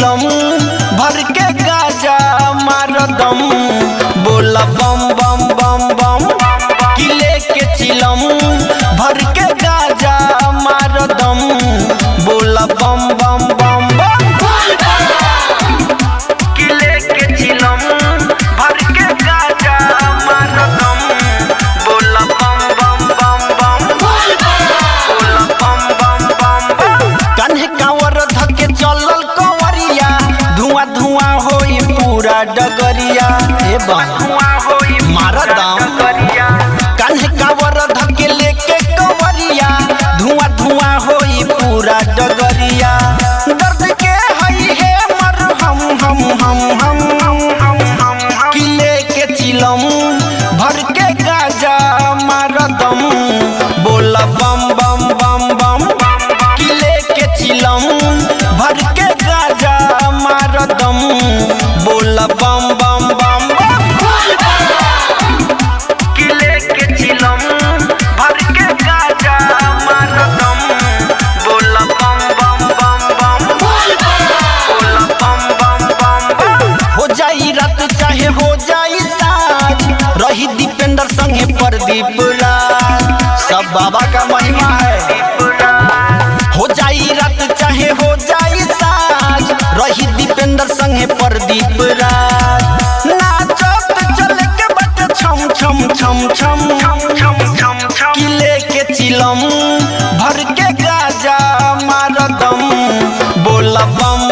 चिलम भर के गाजा मार दम बोला बम बम बम बम किले के चिलम भर के गाजा मार दम बोला बम बम बम बम किले के चिलम भर के गाजा मार दम बोला बम बम बम बम बोला बम बम बम कन्हे कांवर धके चलल कंवरिया धुआं धुआं होई पूरा डगरिया हे धुआं होई मारा दाम कन्हे कांवर धके लेके कंवरिया धुआं धुआं होई पूरा डगरिया दर्द के हई हे मर हम किले के चिलम भर के गाजा मार दम बोला बम बम बम बम किले के चिलम भर के गाजा मार दम बोला बम बम बम बम किले के चिलम भर के गाजा मार दम बोला बम बम बम बम बोला बम बम बम हो जाई रात चाहे हो जाई साँझ रही दीपेंद्र संगे प्रदीप राज सब बाबा का महिमा है हो जाई रात चाहे हो जाई साँझ रही दीपेंद्र संगे प्रदीप राज नाचत चल के बट छम छम छम छम किले के चिलम भर के गाजा मार दम बोला बम